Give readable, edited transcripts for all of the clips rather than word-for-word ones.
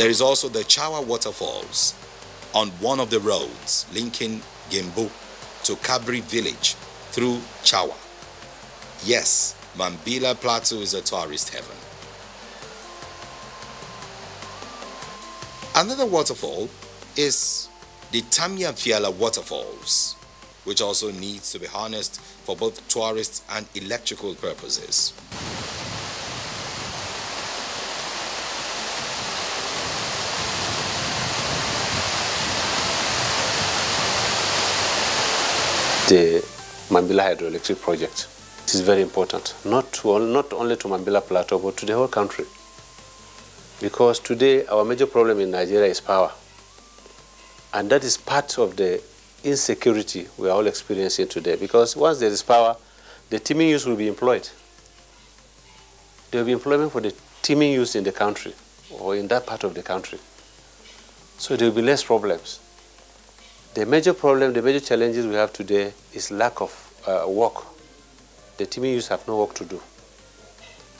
There is also the Chawa Waterfalls on one of the roads linking Gembu to Kabri village through Chawa. Yes, Mambila Plateau is a tourist heaven. Another waterfall is the Tamia Fiala Waterfalls, which also needs to be harnessed for both tourists and electrical purposes. The Mambila hydroelectric project. It is very important, not only to Mambila Plateau, but to the whole country. Because today, our major problem in Nigeria is power. And that is part of the insecurity we are all experiencing today. Because once there is power, the teeming youth will be employed. There will be employment for the teeming youth in the country, or in that part of the country. So there will be less problems. The major problem, the major challenges we have today is lack of work. The teeming youth have no work to do.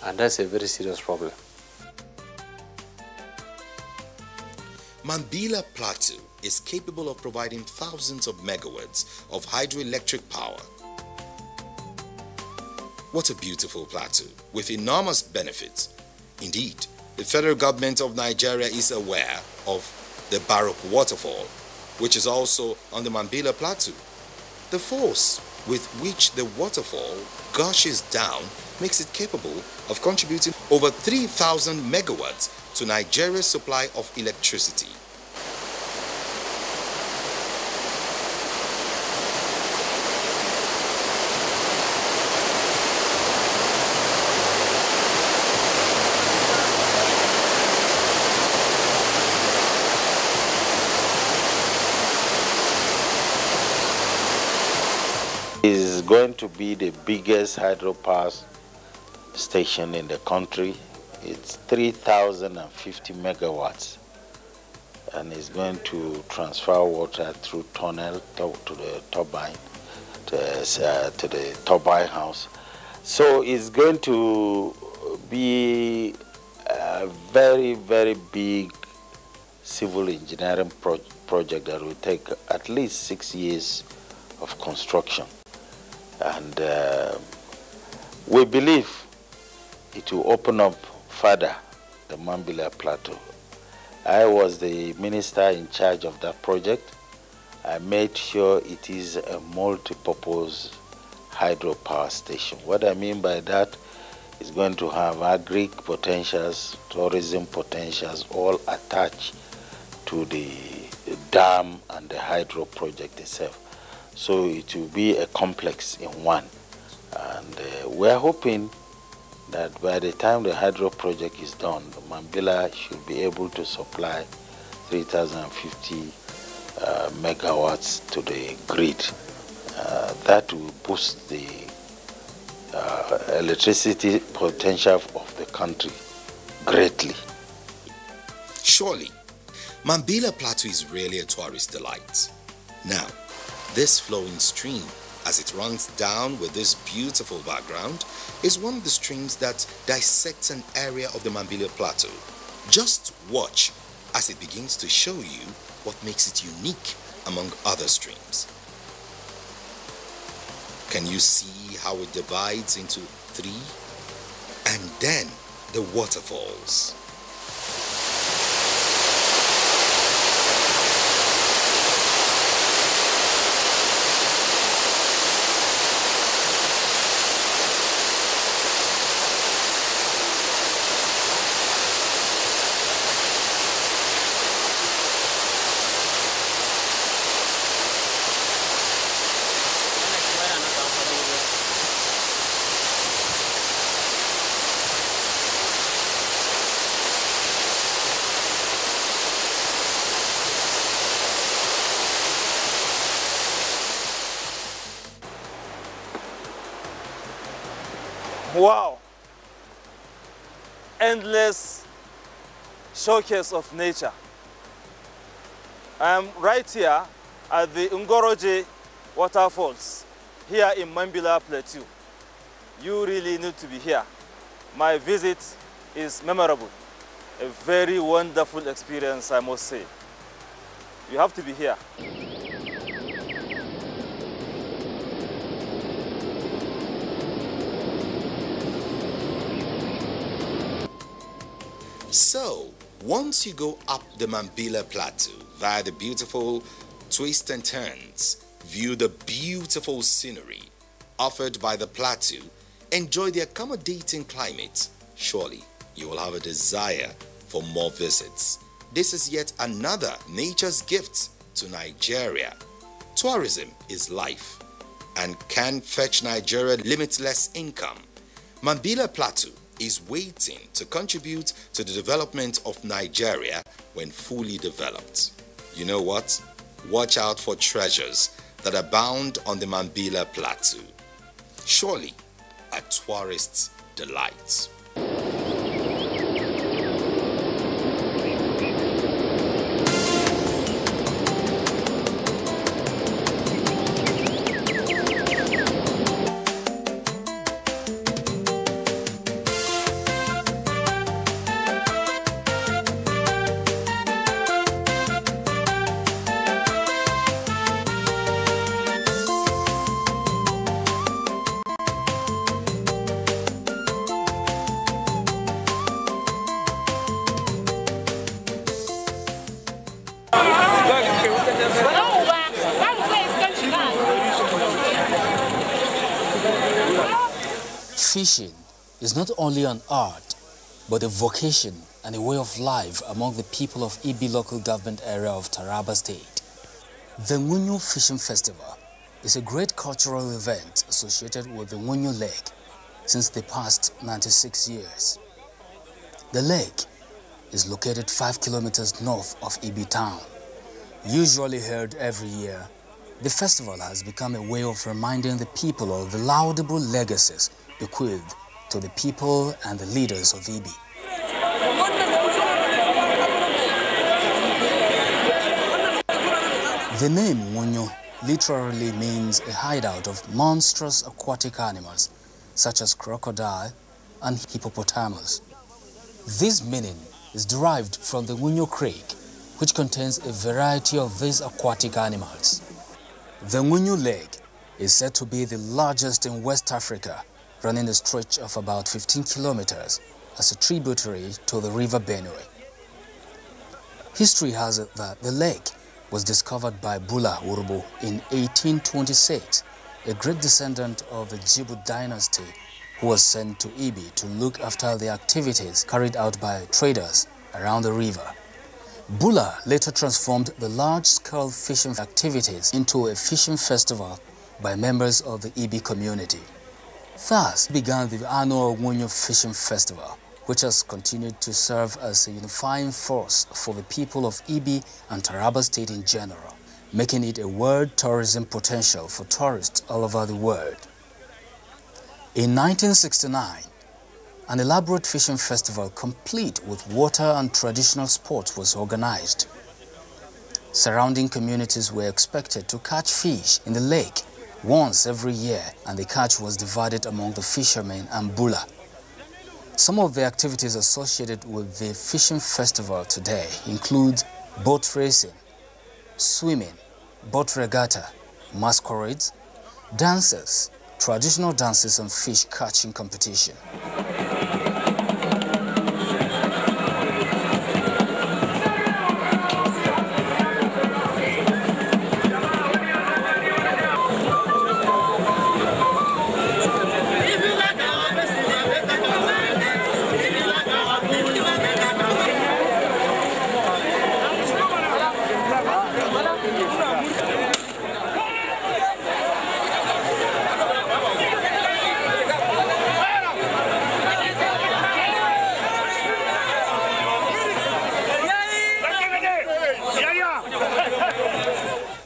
And that's a very serious problem. Mambila Plateau is capable of providing thousands of megawatts of hydroelectric power. What a beautiful plateau with enormous benefits. Indeed, the federal government of Nigeria is aware of the Baroque waterfall, which is also on the Mambila Plateau. The force with which the waterfall gushes down makes it capable of contributing over 3,000 megawatts to Nigeria's supply of electricity. Is going to be the biggest hydropower station in the country. It's 3,050 megawatts, and it's going to transfer water through tunnel to the turbine, to the turbine house. So it's going to be a very, very big civil engineering project that will take at least 6 years of construction. And we believe it will open up further the Mambila Plateau. I was the minister in charge of that project. I made sure it is a multi-purpose hydropower station. What I mean by that is going to have agri potentials, tourism potentials, all attached to the dam and the hydro project itself. So it will be a complex in one. And we're hoping that by the time the hydro project is done, Mambila should be able to supply 3,050 megawatts to the grid. That will boost the electricity potential of the country greatly. Surely, Mambila Plateau is really a tourist delight. Now, this flowing stream, as it runs down with this beautiful background, is one of the streams that dissects an area of the Mambila Plateau. Just watch as it begins to show you what makes it unique among other streams. Can you see how it divides into three? And then the waterfalls. Wow! Endless showcase of nature. I am right here at the Ngoroje waterfalls here in Mambila Plateau. You really need to be here. My visit is memorable. a very wonderful experience, I must say. You have to be here. So, once you go up the Mambila Plateau via the beautiful twists and turns, view the beautiful scenery offered by the plateau, enjoy the accommodating climate, surely you will have a desire for more visits. This is yet another nature's gift to Nigeria. Tourism is life and can fetch Nigeria limitless income. Mambila Plateau is waiting to contribute to the development of Nigeria when fully developed. You know what? Watch out for treasures that abound on the Mambila Plateau. Surely a tourist's delight. Fishing is not only an art, but a vocation and a way of life among the people of Ibi local government area of Taraba State. The Nwunyu Fishing Festival is a great cultural event associated with the Nwunyu Lake since the past 96 years. The lake is located 5 kilometers north of Ibi town. Usually held every year, the festival has become a way of reminding the people of the laudable legacies bequeathed to the people and the leaders of Ibi. The name Nwunyu literally means a hideout of monstrous aquatic animals such as crocodile and hippopotamus. This meaning is derived from the Nwunyu Creek, which contains a variety of these aquatic animals. The Nwunyu Lake is said to be the largest in West Africa, running a stretch of about 15 kilometers as a tributary to the river Benue. History has it that the lake was discovered by Bula Urbu in 1826, a great descendant of the Jibu dynasty who was sent to Ibi to look after the activities carried out by traders around the river. Bula later transformed the large-scale fishing activities into a fishing festival by members of the Ibi community. Thus began the annual Nwunyu Fishing Festival, which has continued to serve as a unifying force for the people of Ibi and Taraba State in general, making it a world tourism potential for tourists all over the world. In 1969, an elaborate fishing festival complete with water and traditional sports was organized. Surrounding communities were expected to catch fish in the lake once every year, and the catch was divided among the fishermen and Bula. Some of the activities associated with the fishing festival today include boat racing, swimming, boat regatta, masquerades, dances, traditional dances and fish catching competition.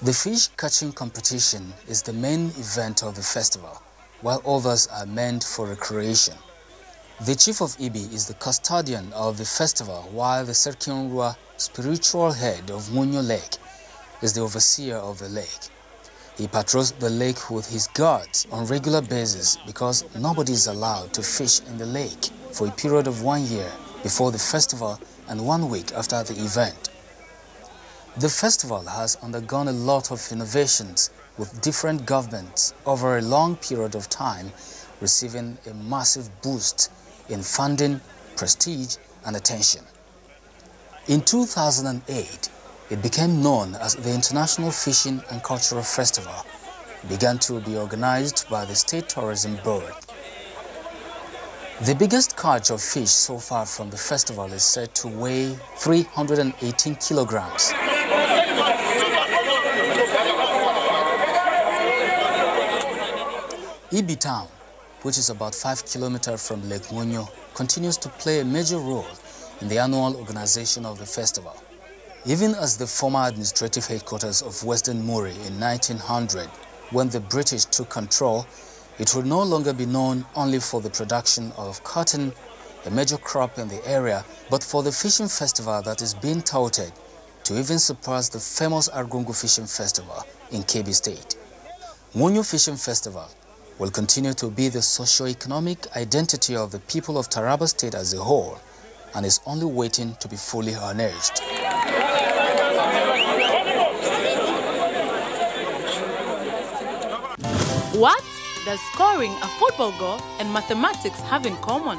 The fish catching competition is the main event of the festival, while others are meant for recreation. The chief of Ibi is the custodian of the festival, while the Serkinrua, spiritual head of Nwunyu Lake, is the overseer of the lake. He patrols the lake with his guards on regular basis because nobody is allowed to fish in the lake for a period of 1 year before the festival and 1 week after the event. The festival has undergone a lot of innovations, with different governments over a long period of time receiving a massive boost in funding, prestige and attention. In 2008, it became known as the International Fishing and Cultural Festival. It began to be organized by the State Tourism Board. The biggest catch of fish so far from the festival is said to weigh 318 kilograms. Ibi town, which is about 5 kilometers from Lake Munyo, continues to play a major role in the annual organization of the festival. Even as the former administrative headquarters of Western Muri in 1900, when the British took control, it would no longer be known only for the production of cotton, a major crop in the area, but for the fishing festival that is being touted to even surpass the famous Argungu Fishing Festival in Kebbi State. Munyo Fishing Festival will continue to be the socio-economic identity of the people of Taraba State as a whole, and is only waiting to be fully harnessed. What does scoring a football goal and mathematics have in common?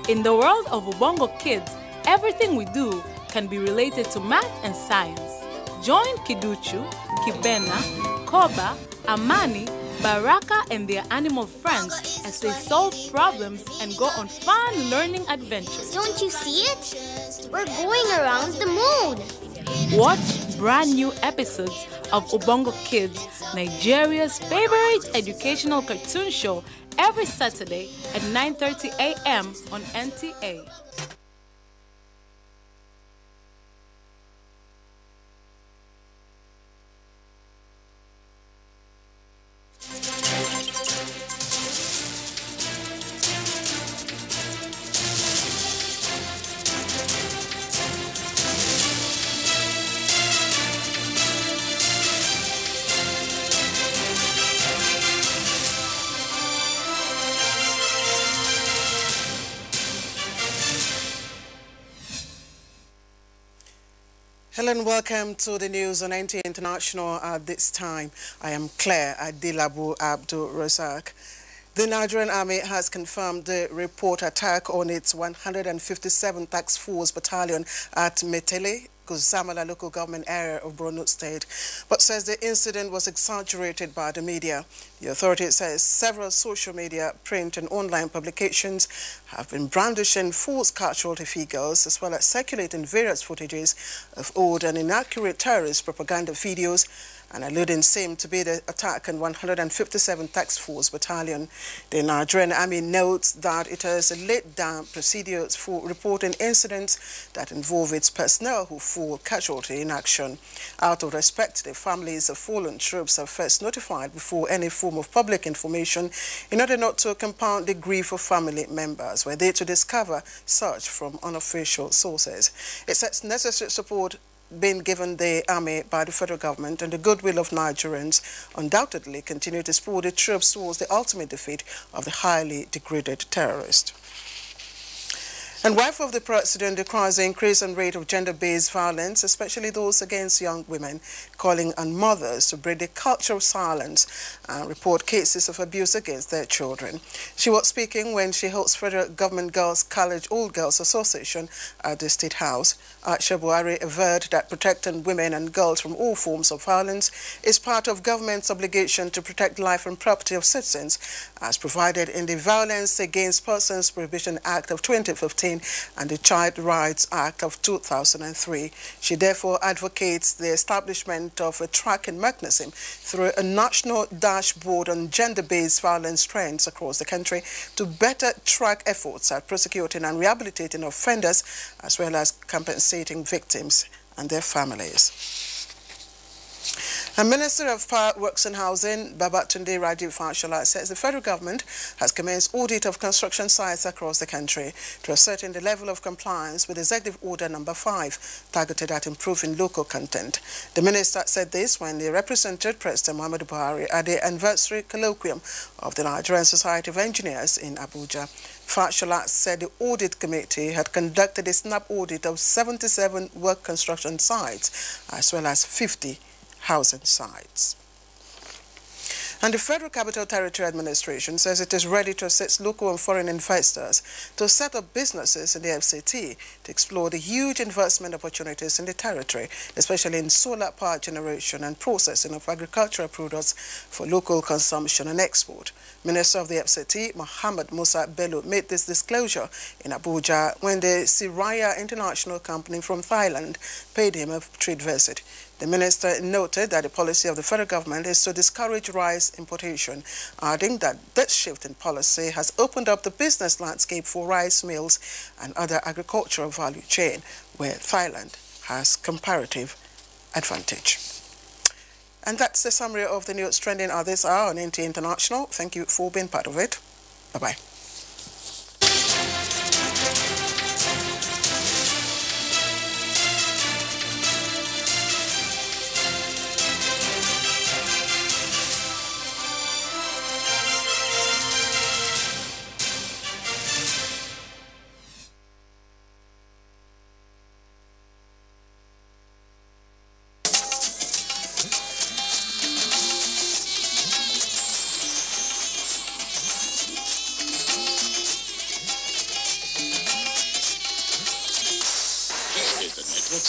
In the world of Ubongo kids, everything we do can be related to math and science. Join Kiduchu, Kibena, Koba, Amani, Baraka and their animal friends as they solve problems and go on fun learning adventures. Don't you see it? We're going around the moon. Watch brand new episodes of Ubongo Kids, Nigeria's favorite educational cartoon show, every Saturday at 9:30 a.m. on NTA. Hello and welcome to the news on NTA International at this time. I am Claire Adilabu Abdul Razak. The Nigerian Army has confirmed the report attack on its 157th Task Force Battalion at Metele, Kuzamala local government area of Borno State, but says the incident was exaggerated by the media. The authority says several social media, print and online publications have been brandishing false casualty figures as well as circulating various footages of old and inaccurate terrorist propaganda videos and alluding same to be the attack on 157th Task Force Battalion. The Nigerian Army notes that it has laid down procedures for reporting incidents that involve its personnel who fall casualty in action. Out of respect, the families of fallen troops are first notified before any form of public information in order not to compound the grief of family members, were they to discover such from unofficial sources. It says necessary support being given the army by the federal government and the goodwill of Nigerians undoubtedly continue to spur the troops towards the ultimate defeat of the highly degraded terrorist. And wife of the president decries the increase in rate of gender-based violence, especially those against young women, calling on mothers to break the culture of silence and report cases of abuse against their children. She was speaking when she hosts Federal Government Girls College Old Girls Association at the State House. Aisha Buhari averred that protecting women and girls from all forms of violence is part of government's obligation to protect life and property of citizens, as provided in the Violence Against Persons Prohibition Act of 2015 and the Child Rights Act of 2003. She therefore advocates the establishment of a tracking mechanism through a national dashboard on gender-based violence trends across the country to better track efforts at prosecuting and rehabilitating offenders, as well as compensating victims and their families. And Minister of Power, Works and Housing, Babatunde Rajiv Fashola, says the federal government has commenced audit of construction sites across the country to ascertain the level of compliance with Executive Order No. 5, targeted at improving local content. The minister said this when he represented President Muhammadu Buhari at the anniversary colloquium of the Nigerian Society of Engineers in Abuja. Fashola said the audit committee had conducted a snap audit of 77 work construction sites as well as 50 housing sites. And the Federal Capital Territory Administration says it is ready to assist local and foreign investors to set up businesses in the FCT to explore the huge investment opportunities in the territory, especially in solar power generation and processing of agricultural products for local consumption and export. Minister of the FCT, Mohammed Musa Bello, made this disclosure in Abuja when the Siraya International Company from Thailand paid him a trade visit. The minister noted that the policy of the federal government is to discourage rice importation, adding that this shift in policy has opened up the business landscape for rice mills and other agricultural value chain, where Thailand has comparative advantage. And that's the summary of the news trending at this hour on NTA International. Thank you for being part of it. Bye-bye.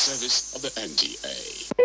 Service of the NTA.